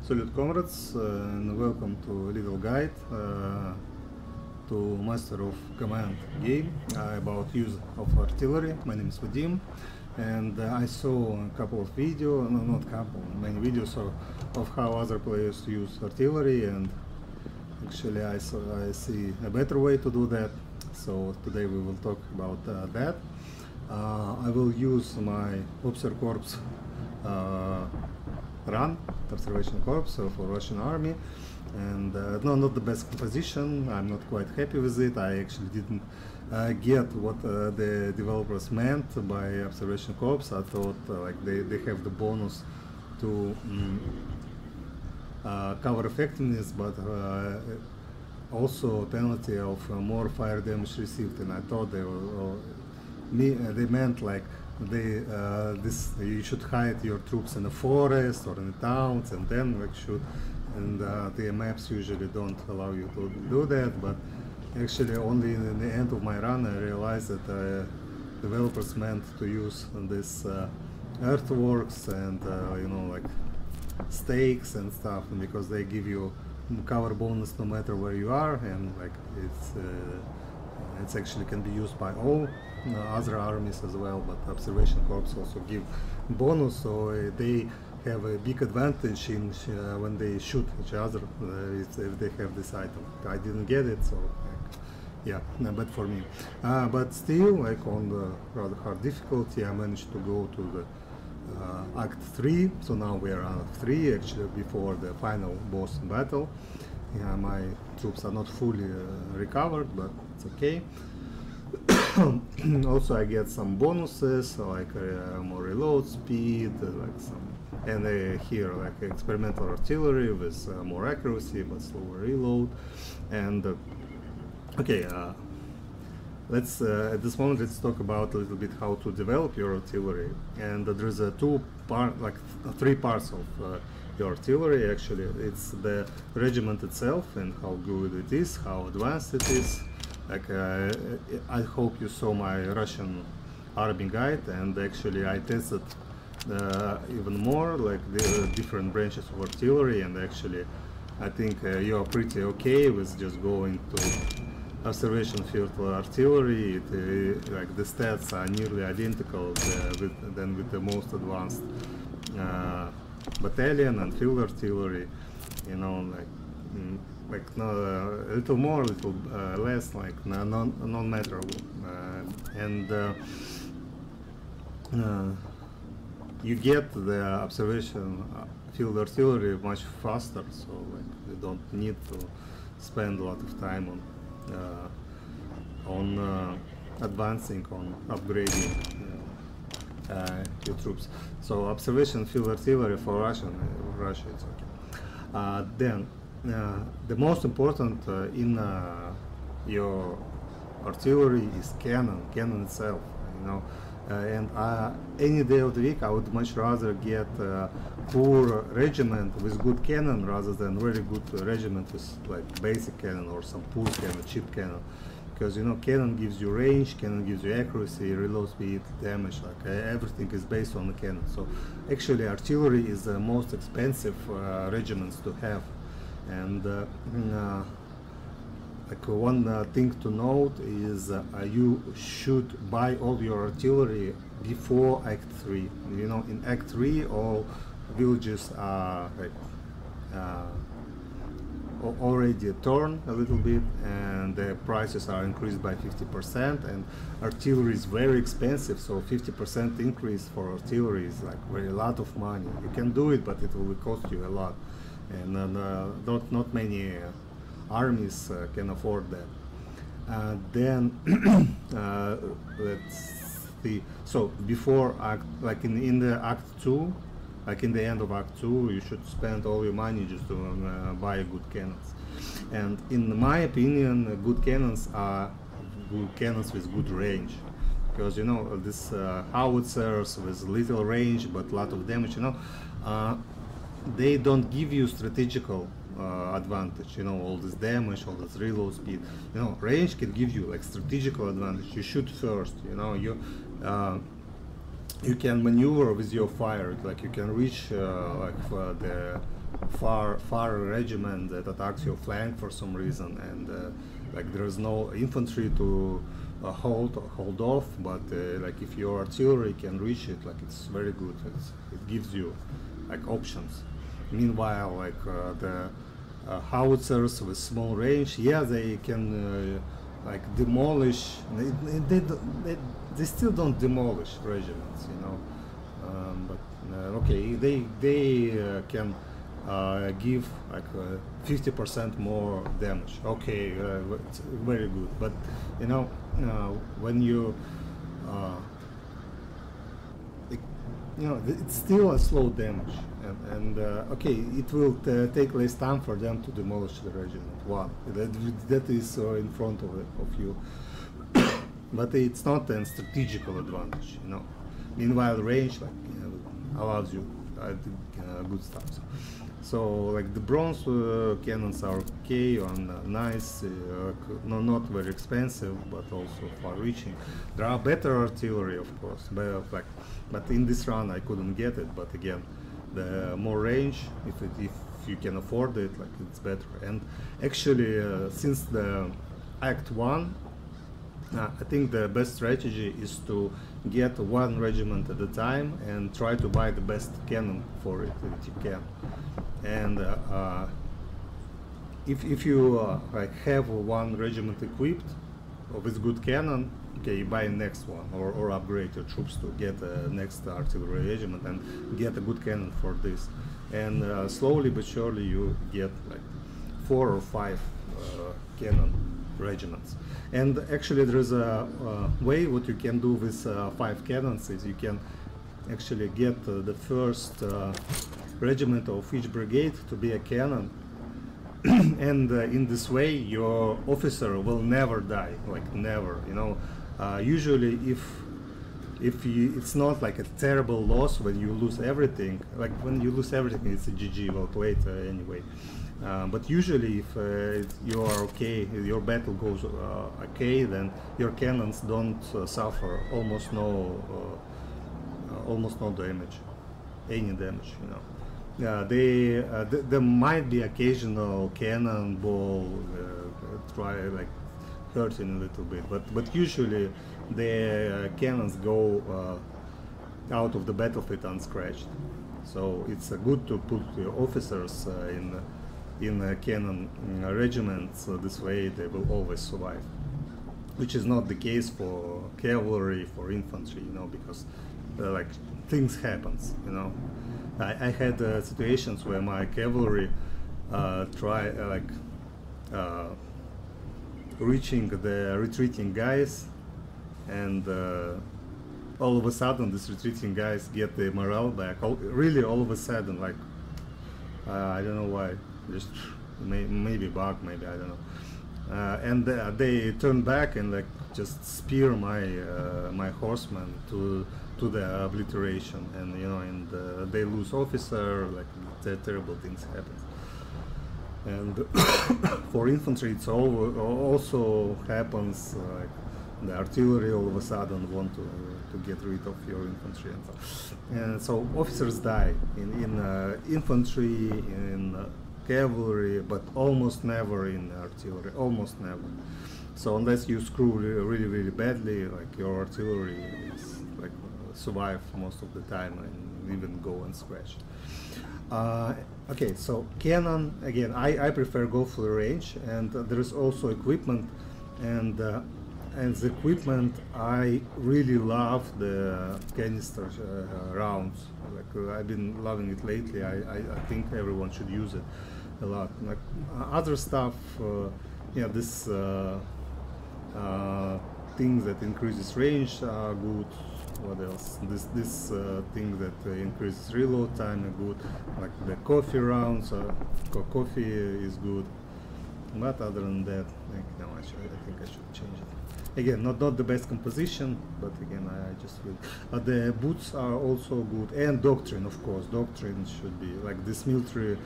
Salute comrades, and welcome to little guide to Master of Command game about use of artillery. My name is Vadim, and I saw a couple of videos, no, not couple, many videos of how other players use artillery, and actually I see a better way to do that. So today we will talk about that. I will use my Officer Corps run, observation corps for Russian army, and no, not the best composition. I'm not quite happy with it. I actually didn't get what the developers meant by observation corps. I thought like they have the bonus to cover effectiveness, but also penalty of more fire damage received, and I thought they meant like you should hide your troops in the forest or in the towns and then like shoot, and the maps usually don't allow you to do that, but actually only in the end of my run I realized that developers meant to use this earthworks and you know, like stakes and stuff, and because they give you cover bonus no matter where you are, and like it's actually can be used by all other armies as well, but observation corps also give bonus, so they have a big advantage in when they shoot each other if they have this item. I didn't get it, so like, yeah, bad for me. But still, like on the rather hard difficulty, I managed to go to the Act 3, so now we are on Act 3, actually before the final boss battle. Yeah, my troops are not fully recovered, but it's okay. Also I get some bonuses like more reload speed, like some, and here like experimental artillery with more accuracy but slower reload. And okay, let's at this moment let's talk about a little bit how to develop your artillery. And there's three parts of your artillery. Actually, it's the regiment itself and how good it is, how advanced it is. Like I hope you saw my Russian army guide, and actually I tested even more like the different branches of artillery, and actually I think you are pretty okay with just going to observation field artillery. Like the stats are nearly identical than with the most advanced battalion and field artillery, you know, like no, a little more, a little less, like non-measurable, and you get the observation field artillery much faster, so like you don't need to spend a lot of time on advancing, on upgrading your troops. So observation field artillery for Russia it's okay. Then the most important in your artillery is cannon itself, you know, and any day of the week I would much rather get a poor regiment with good cannon rather than very good regiment with like basic cannon or some poor cannon, cheap cannon, because you know cannon gives you range, cannon gives you accuracy, reload speed, damage, like everything is based on the cannon. So actually artillery is the most expensive regiments to have. And like one thing to note is you should buy all your artillery before Act 3. You know, in Act 3 all villages are like already torn a little bit, and the prices are increased by 50%, and artillery is very expensive, so 50% increase for artillery is like very a lot of money. You can do it, but it will cost you a lot, and not many armies can afford that. Then let's see. So before Act, like in the Act 2, like in the end of Act 2, you should spend all your money just to buy good cannons. And in my opinion, good cannons are good cannons with good range, because you know this howitzers with little range but a lot of damage, you know, they don't give you strategical advantage, you know, all this damage, all this reload speed. You know, range can give you like strategical advantage. You shoot first, you know, you you can maneuver with your fire, like you can reach the far regiment that attacks your flank for some reason, and like there is no infantry to hold off, but like if your artillery can reach it, like it's very good. It gives you like options. Meanwhile, like the howitzers with small range, yeah, they can like demolish. They still don't demolish regiments, you know. But okay, they can give like 50% more damage. Okay, it's very good. But you know, when you it's still a slow damage, and okay, it will take less time for them to demolish the regiment. One, that is in front of you, but it's not a strategical advantage, you know. Meanwhile, range like allows you good stuff. So like the bronze cannons are okay and nice, not very expensive, but also far-reaching. There are better artillery, of course, but in this run I couldn't get it. But again, the more range, if you can afford it, like it's better. And actually, since the Act 1, I think the best strategy is to get one regiment at a time and try to buy the best cannon for it that you can. And if you like have one regiment equipped with good cannon, okay, you buy next one, or upgrade your troops to get a next artillery regiment and get a good cannon for this. And slowly but surely you get like 4 or 5 cannon regiments. And actually there is a way what you can do with 5 cannons is you can actually get the first regiment of each brigade to be a cannon. And in this way your officer will never die, like never, you know. Usually it's not like a terrible loss when you lose everything. Like when you lose everything, it's a GG, well played anyway. But usually if you are okay, your battle goes okay, then your cannons don't suffer almost no damage, any damage, you know. There might be occasional cannonball try like hurting a little bit, but usually the cannons go out of the battlefield unscratched. So it's good to put the officers in cannon regiments. This way they will always survive, which is not the case for cavalry, for infantry, you know, because like things happens, you know. I had situations where my cavalry reaching the retreating guys, and all of a sudden these retreating guys get the morale back. Really all of a sudden, like I don't know why, just maybe bug, maybe, I don't know. And they turn back and like just spear my horsemen to the obliteration, and you know, and they lose officer, like terrible things happen. And for infantry it's also happens, like the artillery all of a sudden want to get rid of your infantry, and so officers die in infantry, in cavalry, but almost never in artillery, almost never. So unless you screw really badly, like your artillery is like survive most of the time and even go unscratched. Okay, so cannon, again, I prefer go full range, and there is also equipment, and the equipment, I really love the canister rounds. Like I've been loving it lately. I think everyone should use it a lot. Like other stuff, yeah, this things that increases range are good. What else? This thing that increases reload time are good. Like the coffee rounds, coffee is good. But other than that, like, no, I think I should change it. Again, not the best composition, but again, I just feel the boots are also good, and doctrine, of course. Doctrine should be like this military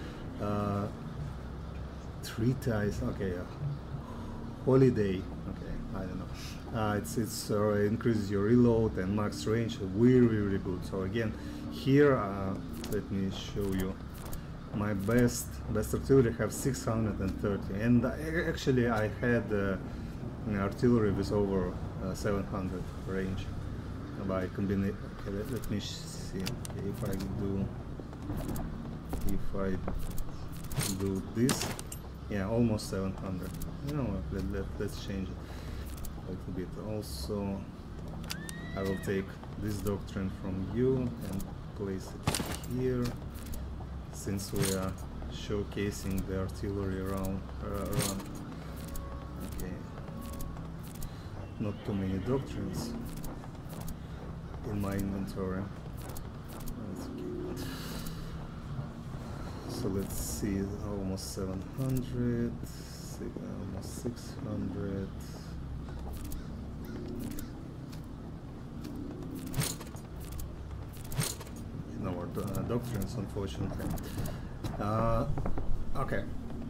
treatise. Okay, holiday. Okay, I don't know. It's increases your reload and max range. Really good. So again, here let me show you my best artillery. Have 630, and actually I had artillery with over 700 range by combination. Okay, let me see. Okay, if I do this, yeah, almost 700. You know what, let's change it a little bit. Also, I will take this doctrine from you and place it here, since we are showcasing the artillery around. Okay, not too many doctrines in my inventory. That's okay. So let's see, almost 700, almost 600. No more doctrines, unfortunately. Okay,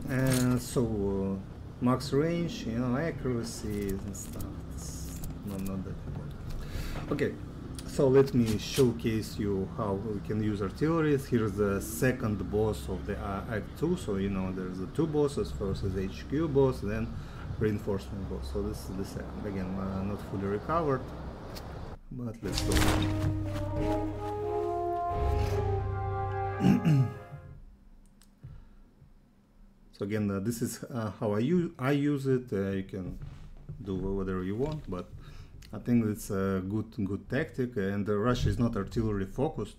and so max range, you know, accuracy and stuff. It's not that important. Okay. So let me showcase you how we can use artillery. Here's the second boss of the Act 2. So you know there's the two bosses. First is HQ boss, then reinforcement boss. So this is the second. Again, not fully recovered, but let's go. So again, this is how I use it. You can do whatever you want, but I think it's a good tactic, and Russia is not artillery focused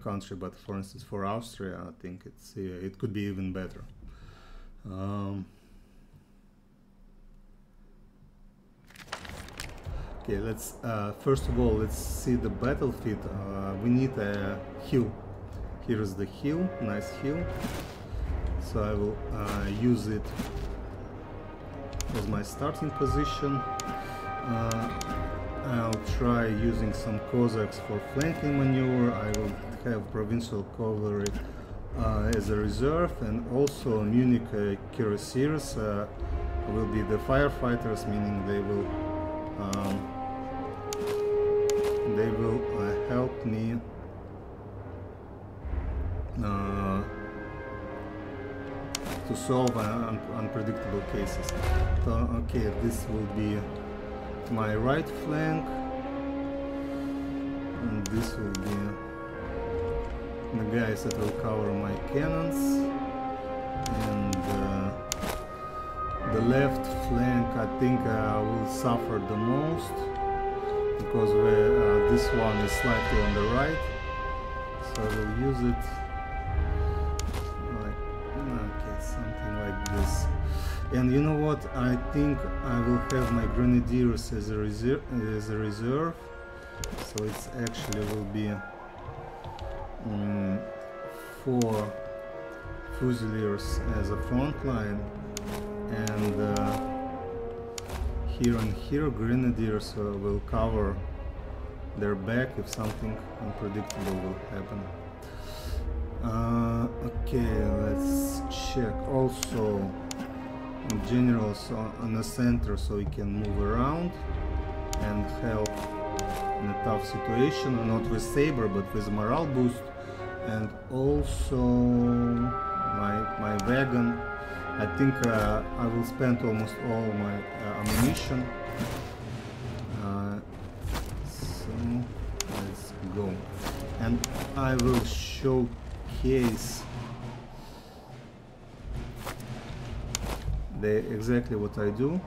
country, but for instance for Austria I think it could be even better. Okay, let's first of all let's see the battlefield. We need a hill. Here is the hill, nice hill. So I will use it as my starting position. I'll try using some Cossacks for flanking maneuver. I will have provincial cavalry as a reserve, and also Munich cuirassiers will be the firefighters, meaning they will help me to solve unpredictable cases. So, okay, this will be my right flank, and this will be the guys that will cover my cannons, and the left flank I think will suffer the most, because this one is slightly on the right, so I will use it like, okay, something like this. And you know what? I think I will have my grenadiers as a reserve. So it's actually will be 4 fusiliers as a front line, and here and here grenadiers will cover their back if something unpredictable will happen. Okay, let's check also generals on the center, so we can move around and help in a tough situation, not with saber but with morale boost. And also my wagon, I think I will spend almost all my ammunition, so let's go, and I will showcase exactly what I do.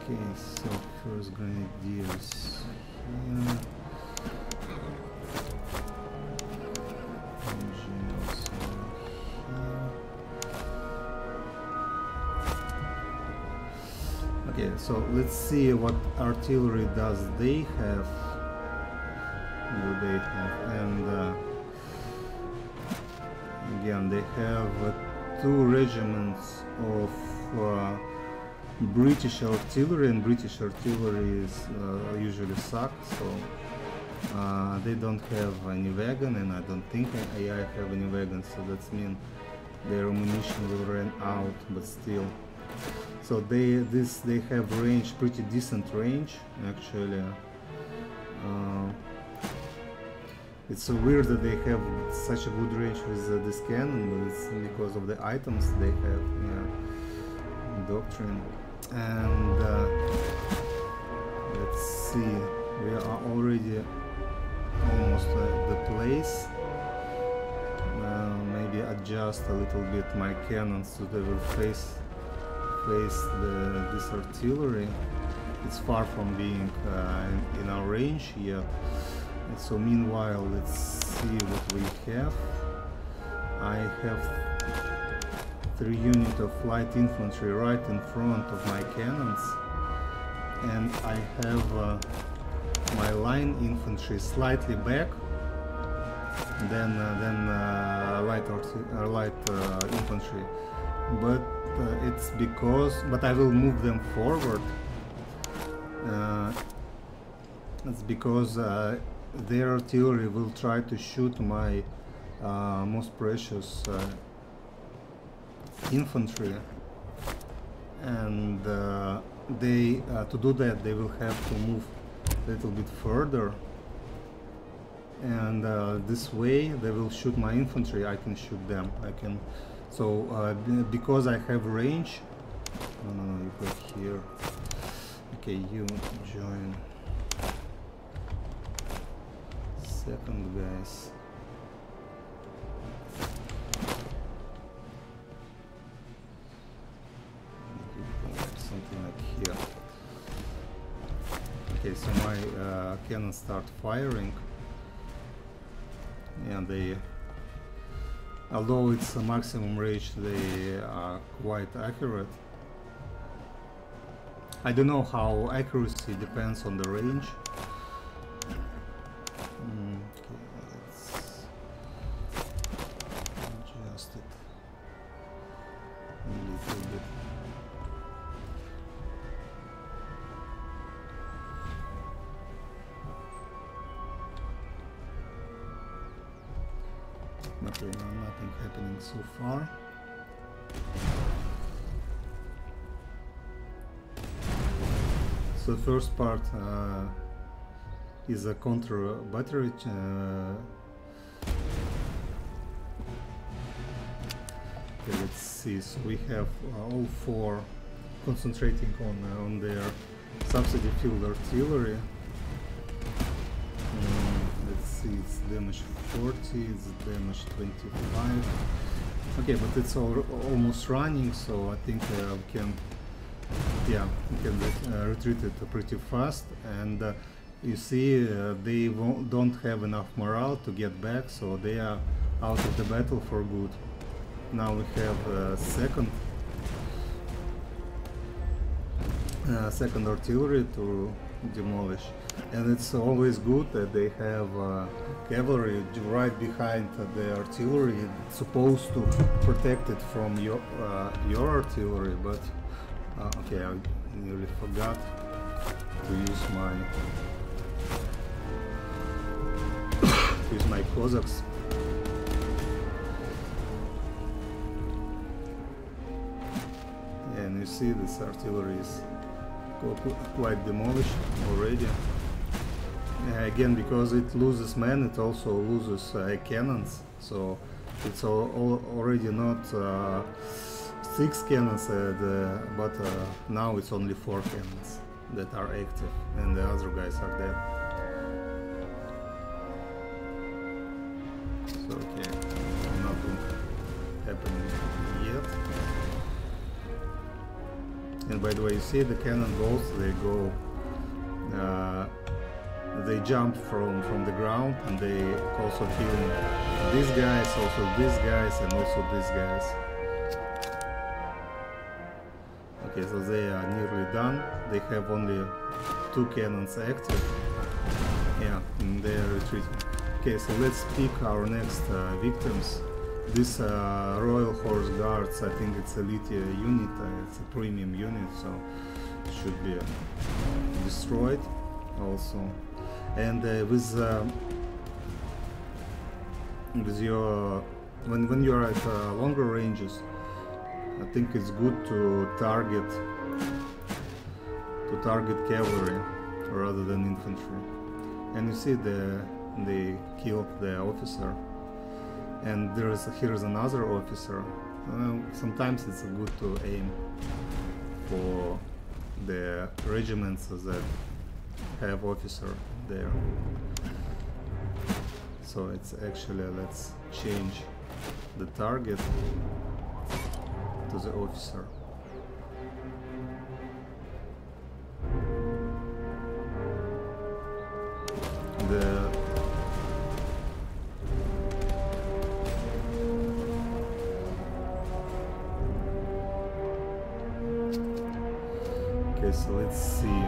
Okay, so first grenadiers here. Okay, so let's see what artillery does they have. And again they have 2 regiments of British artillery, and British artillery is usually suck, so They don't have any wagon, and I don't think I have any wagon, so that means their ammunition will run out, but still. So they have range, pretty decent range actually. It's so weird that they have such a good range with this cannon, but it's because of the items they have. Yeah, doctrine. And let's see, we are already almost at the place. Maybe adjust a little bit my cannons so they will face this artillery. It's far from being in our range yet. And so meanwhile, let's see what we have. I have 3 units of light infantry right in front of my cannons, and I have my line infantry slightly back, then light infantry, but it's because, but I will move them forward. It's because their artillery will try to shoot my most precious infantry, and to do that they will have to move a little bit further, and this way they will shoot my infantry. I can shoot them. I can. So because I have range. No, you go here. Okay, you join. Second, guys. Something like here. Okay, so my cannons start firing, and they, although it's a maximum range, they are quite accurate. I don't know how accuracy depends on the range. Okay, let's adjust it a little bit. Okay, nothing happening so far. So the first part is a counter battery. Okay, let's see. So we have all 4 concentrating on their subsidy field artillery. Let's see, it's damage 40, it's damage 25. Okay, but it's almost running, so I think we can. Yeah, we can retreat it pretty fast, and you see they don't have enough morale to get back, so they are out of the battle for good. Now we have second artillery to demolish, and it's always good that they have cavalry right behind the artillery. It's supposed to protect it from your artillery, but okay, I nearly forgot to use my Cossacks. And you see this artillery is quite demolished already. Again, because it loses men, it also loses cannons, so it's already not 6 cannons, but now it's only 4 cannons that are active, and the other guys are dead. So okay, nothing happening yet. And by the way, you see the cannonballs, they jump from the ground, and they also kill these guys, also these guys, and also these guys. Okay, so they are nearly done. They have only 2 cannons active. Yeah, and they are retreating. Okay, so let's pick our next victims. This Royal Horse Guards, I think it's elite unit, it's a premium unit, so it should be destroyed. also. And with your when you are at longer ranges, I think it's good to target cavalry rather than infantry. And you see they killed the officer, and here's another officer. Sometimes it's good to aim for the regiments that have officer there. So it's actually, let's change the target to the officer. Okay, so let's see.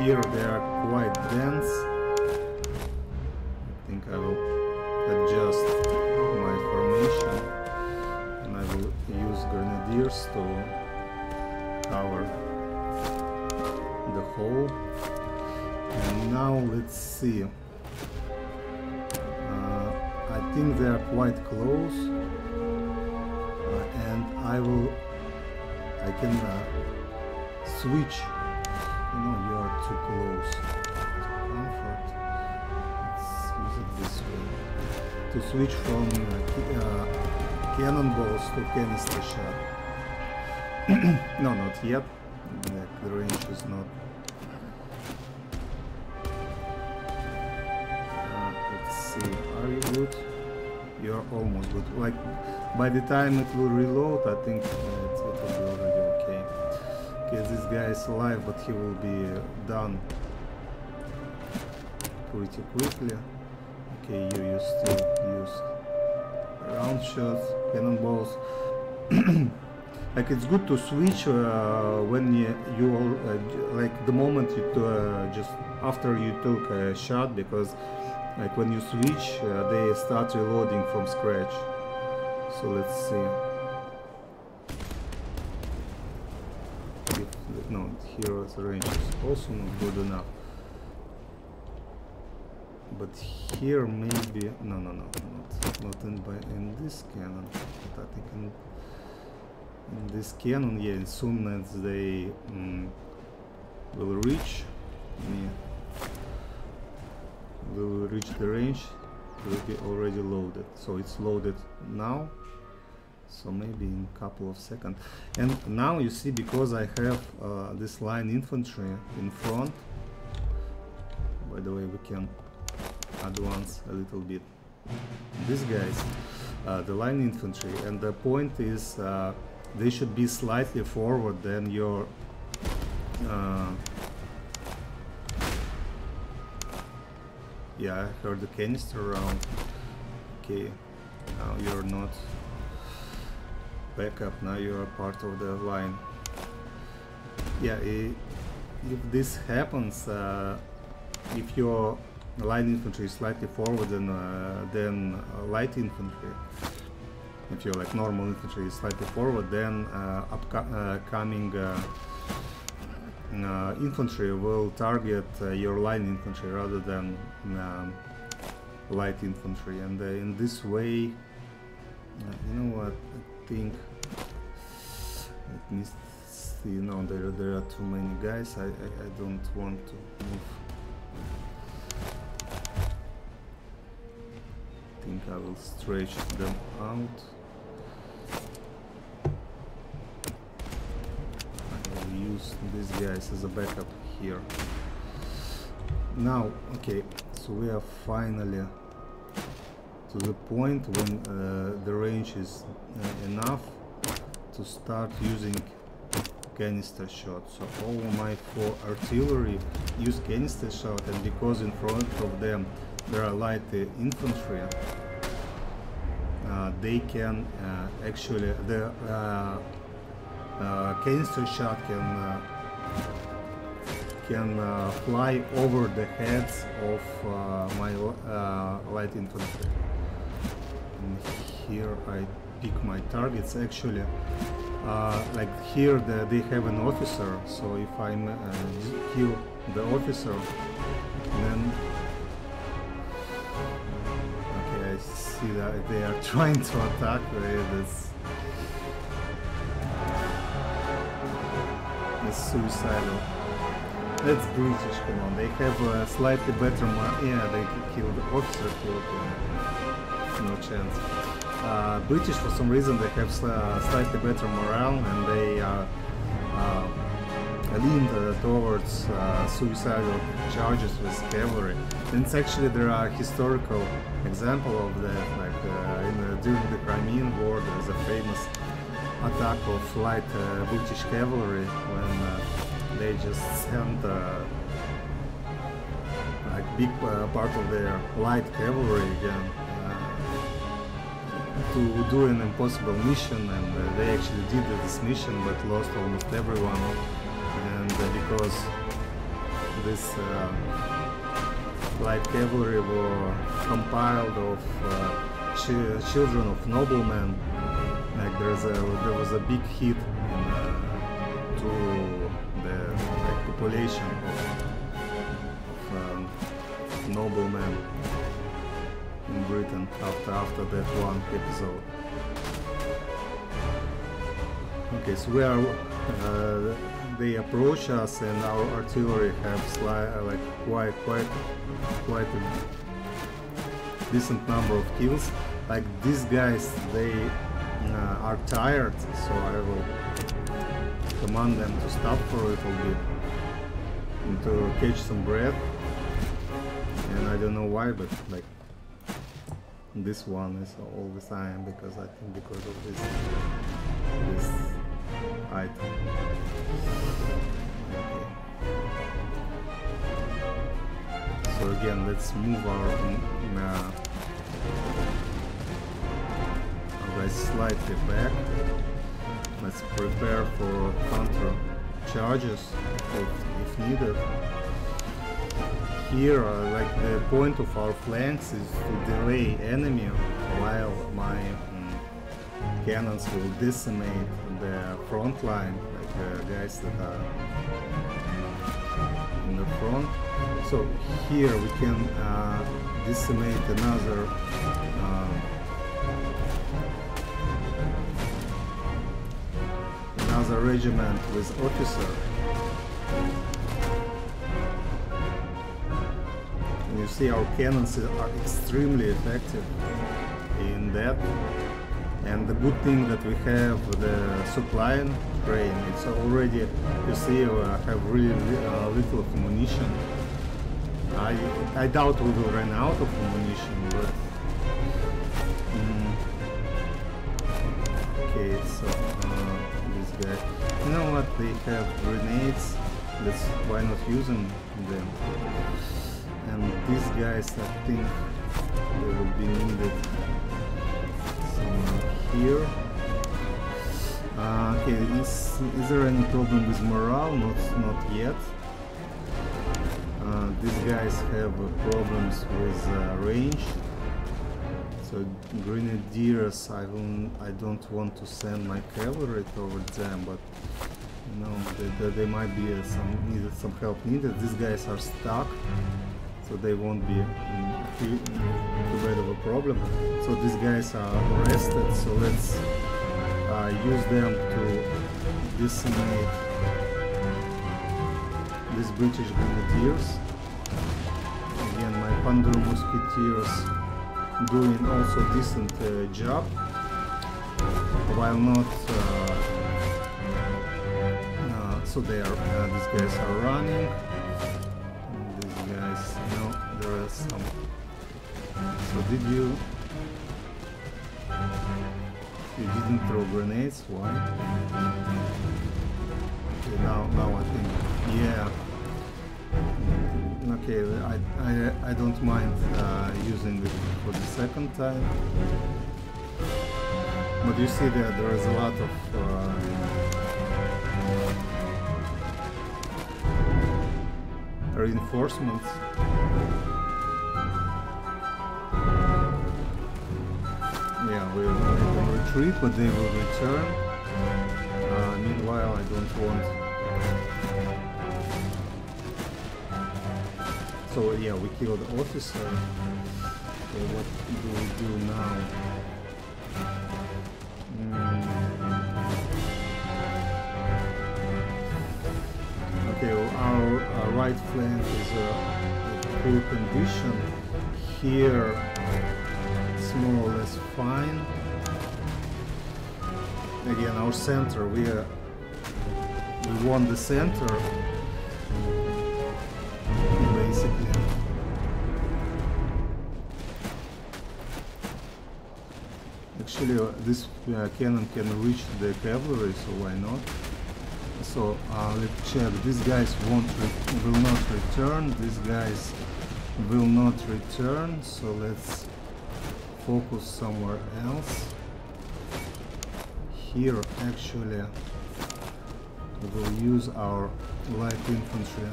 Here they are quite dense. I think I will adjust my formation, and I will use grenadiers to cover the whole. And now let's see. I think they are quite close, and I can switch. No, you are too close. Comfort. Let's use it this way. To switch from cannonballs to canister shot. No, not yet. The range is not. Let's see. Are you good? You're almost good. Like by the time it will reload, I think it will be already okay. Okay, this guy is alive, but he will be done pretty quickly. Okay, you still use round shots, cannonballs. Like it's good to switch when you like the moment you just after you took a shot, because like when you switch, they start reloading from scratch. So let's see. No, here the range is also not good enough. But here maybe not in this cannon. But I think in this cannon, yeah, as soon as they will reach the range, it will be already loaded. So it's loaded now. So maybe in a couple of seconds. And now you see, because I have this line infantry in front. By the way, we can advance a little bit. These guys, the line infantry, and the point is they should be slightly forward than your yeah, I heard the canister round. Okay, now you're not backup, now you are part of the line. Yeah, if this happens, if your line infantry is slightly forward than light infantry, if your like normal infantry is slightly forward, then upcoming infantry will target your line infantry rather than light infantry, and in this way, you know what? I think, let me see. No, there are too many guys. I don't want to move. I think I will stretch them out. I will use these guys as a backup here. Now, okay, so we are finally to the point when the range is enough to start using canister shot. So all my 4 artillery use canister shot, and because in front of them there are light infantry, they can actually, the canister shot can fly over the heads of my light infantry. And here I pick my targets. Actually, like here they have an officer, so if I kill the officer, and then okay, I see that they are trying to attack this suicidal. That's British, come on, they have a slightly better yeah, they killed the officer, killed him. No chance. British, for some reason, they have slightly better morale, and they lean towards suicidal charges with cavalry. And it's actually, there are historical example of that, like during the Crimean War, there is a famous attack of light British cavalry when they just sent like big part of their light cavalry again to do an impossible mission, and they actually did this mission but lost almost everyone, and because this light cavalry were compiled of children of noblemen, like there was a big hit to the population of noblemen in Britain after that one episode. Okay, so we are they approach us, and our artillery have quite a decent number of kills. Like these guys, they are tired, so I will command them to stop for a little bit and to catch some breath. And I don't know why, but like this one is all the time, because I think because of this item. Okay. So again, let's move our guys slightly back. Let's prepare for counter charges if needed. Here, like the point of our flanks is to delay enemy while my cannons will decimate the front line, like the guys that are in the front. So here we can decimate another regiment with officer. And you see our cannons are extremely effective in that. And the good thing that we have the supply train, it's already, you see, have really little of ammunition. I doubt we will run out of ammunition, but okay, so this guy, you know what, they have grenades, why not using them? And these guys, I think they will be needed here. Okay, is there any problem with morale? Not yet. These guys have problems with range. So grenadiers, I don't want to send my cavalry towards them, but you know they might be some help needed. These guys are stuck, so they won't be too bad of a problem. So these guys are arrested, so let's use them to decimate these British grenadiers. Again, my Pandur musketeers doing also decent job, while not so they are these guys are running. These guys, no, there are some. So you didn't throw grenades? Why? Okay, now I think, yeah. Okay, I don't mind using it for the second time. But you see that there is a lot of reinforcements. Yeah, we will retreat, but they will return. Meanwhile, I don't want So yeah, we killed the officer. So what do we do now? Okay, well, our right flank is in poor condition. Here it's more or less fine. Again, our center, we won the center, basically. Actually, this cannon can reach the cavalry, so why not? So let's check. These guys will not return. These guys will not return. So let's focus somewhere else. Here, actually, we will use our light infantry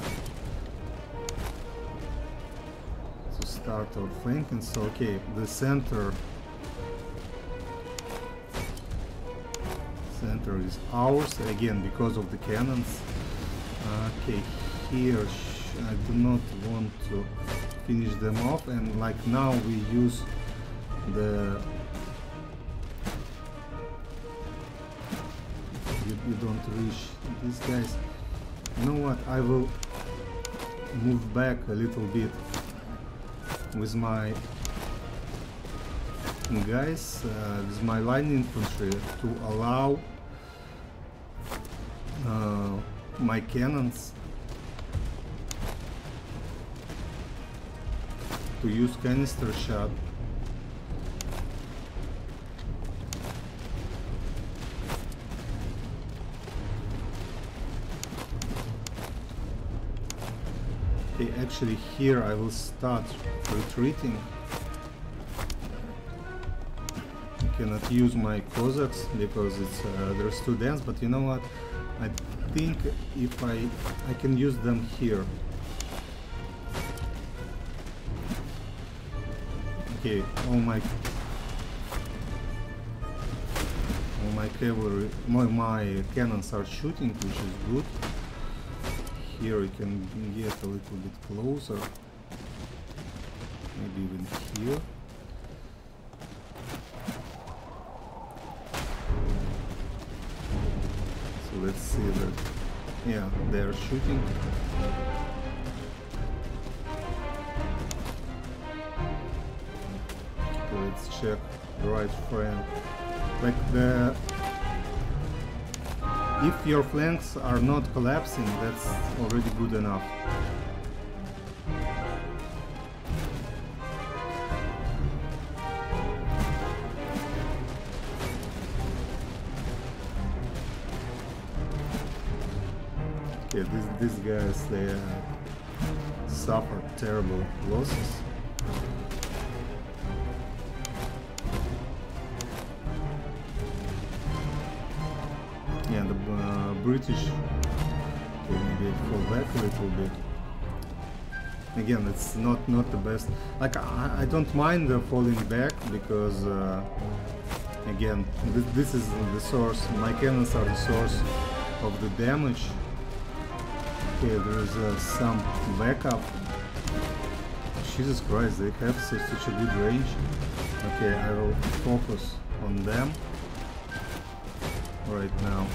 to start our flanking. So okay, the center is ours again because of the cannons. Okay, here I do not want to finish them off, and like now we use the you don't reach these guys. You know what, I will move back a little bit with my guys, with my line infantry, to allow my cannons to use canister shot. Okay, actually here I will start retreating. I cannot use my Cossacks because it's there's too dense, but you know what? I think if I can use them here. Okay, all my cavalry, my cannons are shooting, which is good. Here we can get a little bit closer, maybe even here. So let's see that, yeah, they are shooting. Okay, let's check the right flank. Like the, if your flanks are not collapsing, that's already good enough. Okay, these guys, they suffer terrible losses. Yeah, the British, okay, maybe fall back a little bit. Again, it's not the best. Like I don't mind falling back because again, this is the source. My cannons are the source of the damage. Okay, there's some backup. Jesus Christ, they have such a good range. Okay, I will focus on them right now.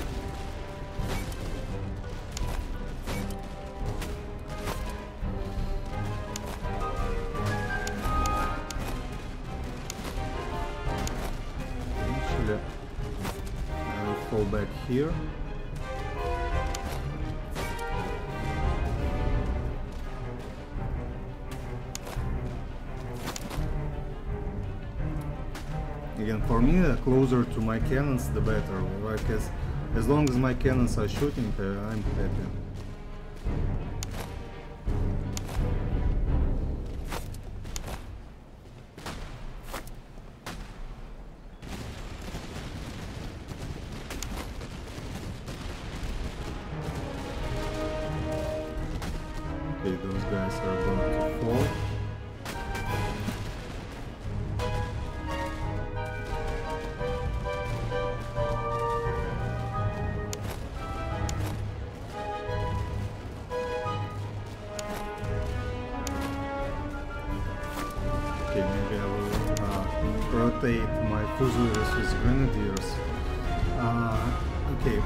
Actually, I will fall back here. Again, for me, the closer to my cannons, the better. Like as long as my cannons are shooting, I'm happy. Okay, those guys are going to fall. Okay, maybe I will rotate my fusiliers with grenadiers. Okay,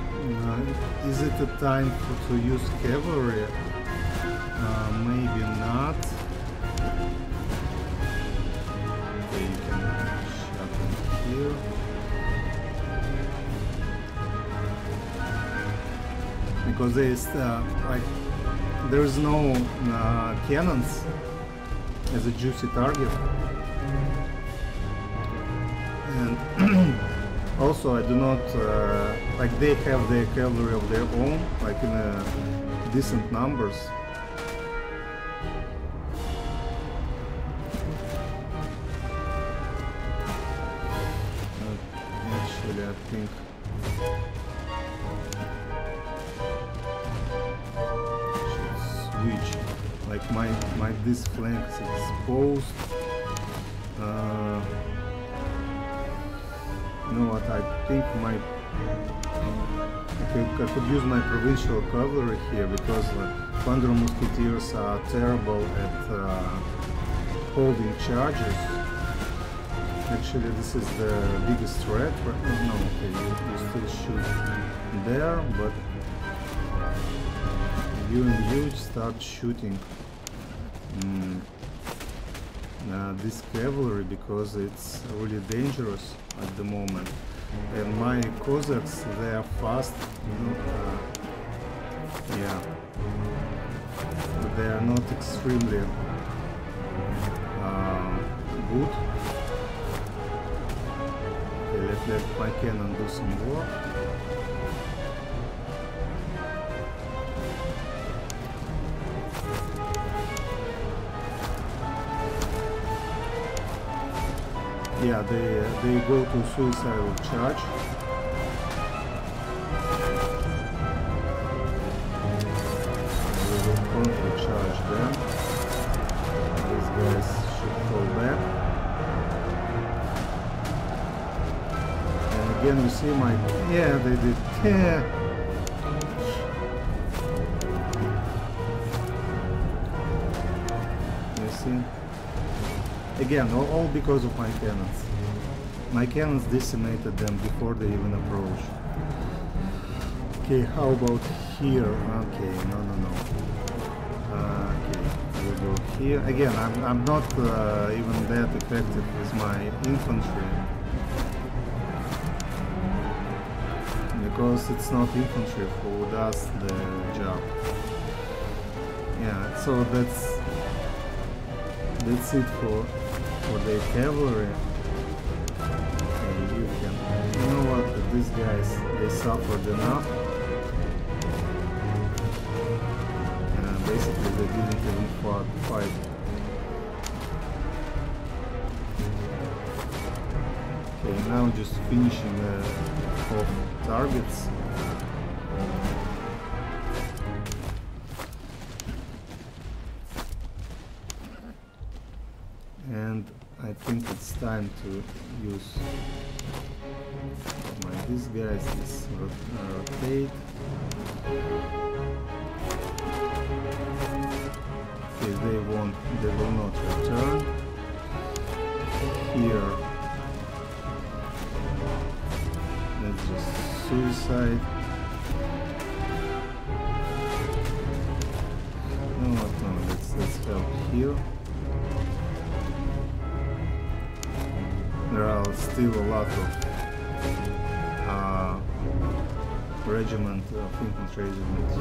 is it a time to use cavalry? Maybe not. Okay, you can shut them here. Because there is like there is no cannons as a juicy target, and also I do not like they have their cavalry of their own, like in decent numbers. Actually, I think switch, like my this flank is exposed. You know what, I think I could use my provincial cavalry here, because Thunder Musketeers are terrible at holding charges. Actually, this is the biggest threat. No, okay, you still shoot there, but you start shooting this cavalry, because it's really dangerous at the moment. And my Cossacks, they are fast, yeah, but they are not extremely good. Okay, let my cannon do some work. Yeah, they go to suicidal charge. We will counter charge them. These guys should fall back. And again, you see my, yeah, they did, yeah. You see? Again, all because of my cannons. My cannons decimated them before they even approached. Okay, how about here? Okay, no. Okay, we'll go here. Again, I'm not even that effective with my infantry, because it's not infantry who does the job. Yeah, so that's it for the cavalry. And you know what, these guys, they suffered enough. Basically they didn't even fight. Okay, now just finishing off targets. And I think it's time to use these guys, rotate. Okay, they will not return. Here, let's just suicide. No, let's help here. There are still a lot of regiment of infantry regiments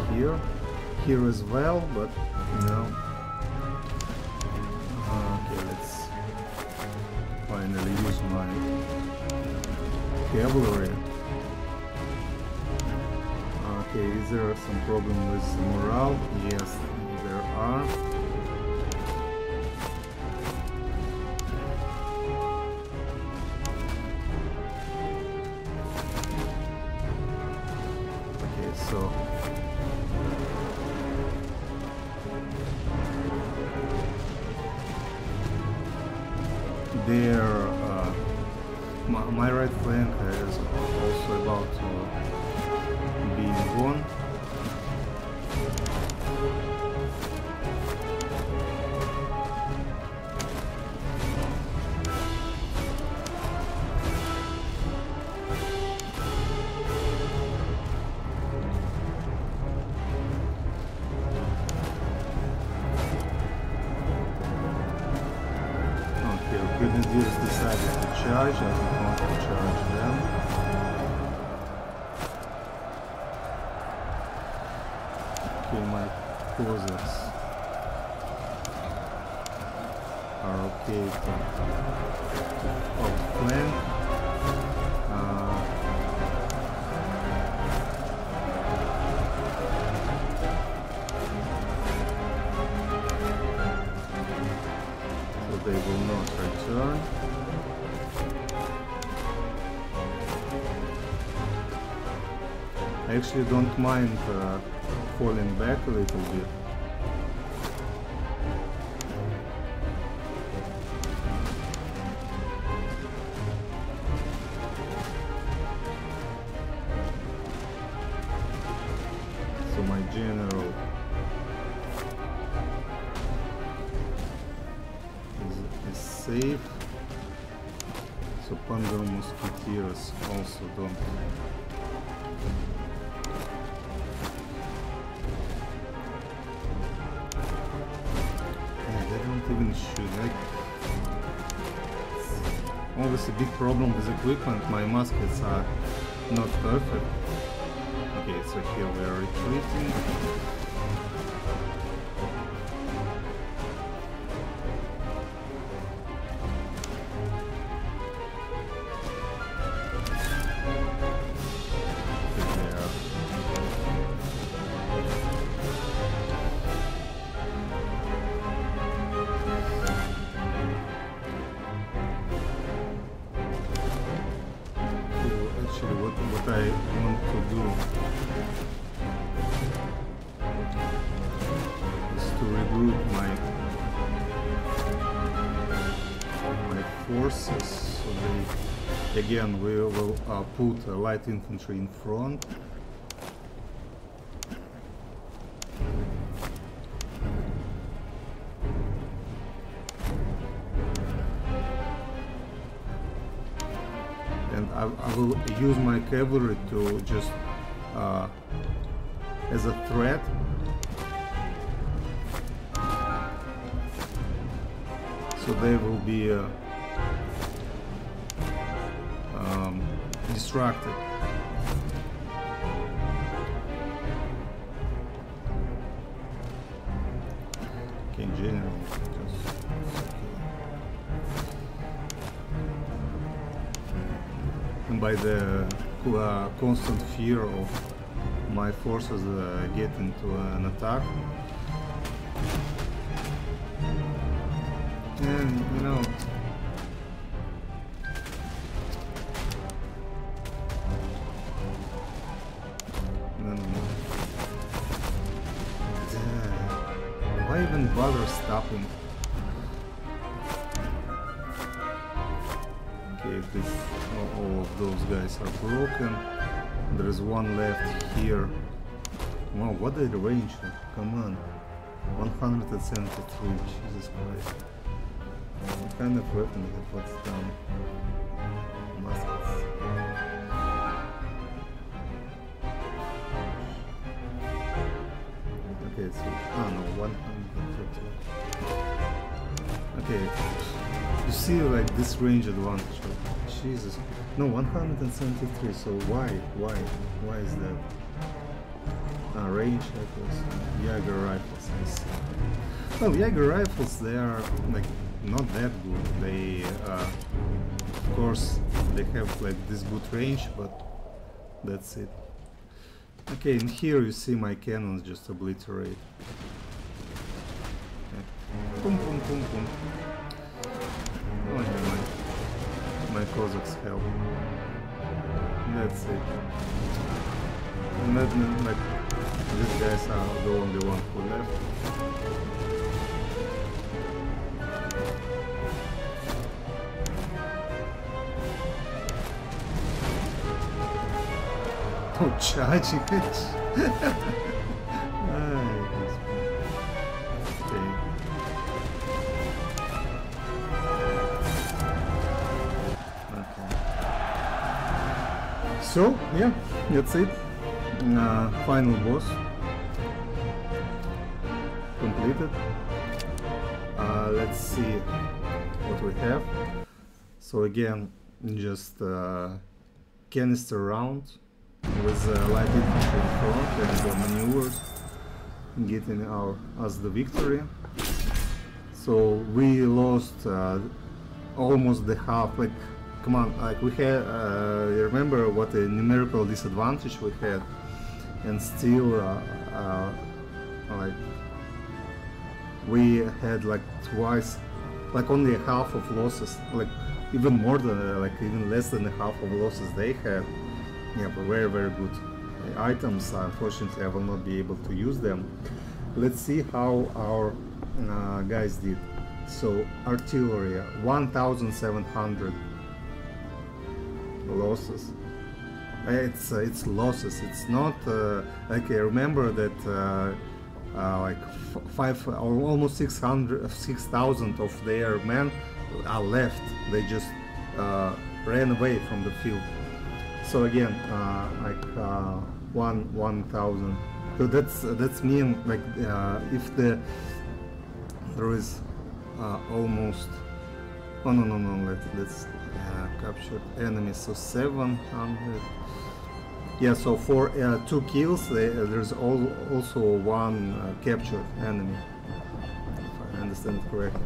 here as well, but you know. Okay, let's finally use my cavalry. Okay, is there some problem with morale? Yes, there are. So there, my right flank is also about to be won. Grenadiers decided to charge. I don't want to charge them. Okay, my Cossacks are okay to outflank. They will not return. I actually don't mind falling back a little bit. So my general is safe. So Pandar Musketeers also don't. They don't even shoot. Like, obviously big problem with equipment. My muskets are not perfect. Okay, so here we are retreating. What I want to do is to regroup my forces. So they, again, we will put light infantry in front. And I will use my cavalry to just as a threat. So they will be distracted. Okay, in general, and by the constant fear of my forces getting to an attack, and you know, why even bother stopping? Okay, this, all of those guys are broken. There is one left here. Wow, what a range! Come on, 173. Jesus Christ! What kind of weapon is it? What's down? Muskets. Okay, so no, 130. Okay, you see, like this range advantage. Jesus, no, 173. So why is that? Range rifles, Jaeger rifles. I see. Well, Jaeger rifles, they are like not that good. They, of course, they have like this good range, but that's it. Okay, and here you see my cannons just obliterate. Okay. Boom, boom, boom, boom. Oh, yeah, my Cossacks help. That's it. And that, like, these guys are the only one who left. Oh, charging it! So, yeah, that's it. Final boss completed. Let's see. what we have. So again, just canister round with light infantry in front and the maneuvers getting us the victory. So we lost almost the half. Like, come on, like we had. Remember what a numerical disadvantage we had, and still, like we had like twice, like only half of losses. Like even more than, like even less than half of losses they had. Yeah, but very good items. Unfortunately, I will not be able to use them. Let's see how our guys did. So artillery, 1,700 losses. It's losses. It's not like I remember that like almost 6,000 of their men are left. They just ran away from the field. So again, like 1,000. So that's mean like if there is almost let's capture enemies, so 700. Yeah, so for 2 kills there's also 1 captured enemy, if I understand it correctly.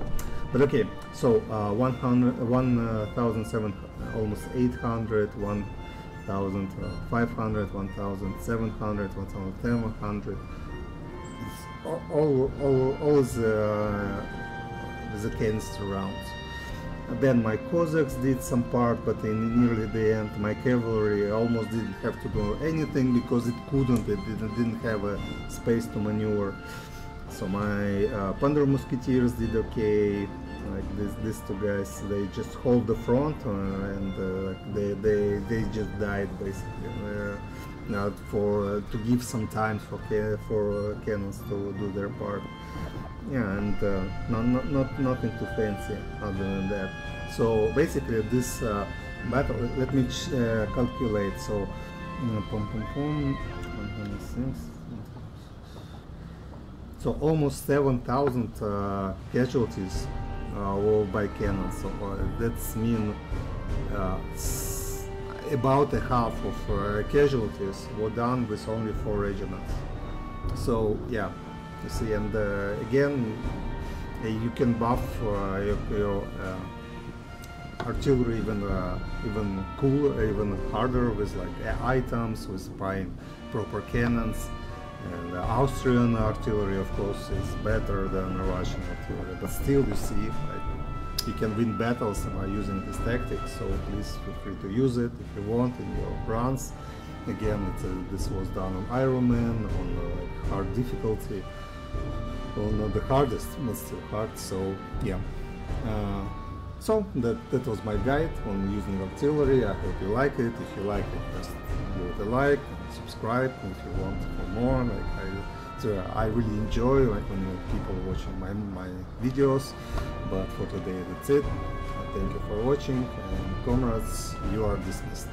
But okay, so 1,700, almost 800, 1,500, 1,700, 1,700. All the canister rounds. Then my Cossacks did some part, but in nearly the end my cavalry almost didn't have to do anything because it couldn't. It didn't have a space to maneuver. So my Thunder Musketeers did okay. Like these 2 guys, they just hold the front and they just died basically. Not for to give some time for cannons to do their part. Yeah, and nothing too fancy other than that. So basically this battle, let me calculate. So 106. So almost 7,000 casualties were by cannons. So that's mean about a half of casualties were done with only 4 regiments. So yeah, you see, and again, you can buff your artillery even cooler, even harder with like items, with buying proper cannons. And Austrian artillery, of course, is better than Russian artillery, but still, you see, like, you can win battles by using this tactic. So please feel free to use it if you want in your runs. Again, this was done on Ironman, on hard difficulty, on the hardest, but still hard. So yeah, so that was my guide on using artillery. I hope you like it. If you like it, just give it a like, subscribe if you want for more. Like I really enjoy like when people watching my videos. But for today, that's it. Thank you for watching, and comrades, you are dismissed.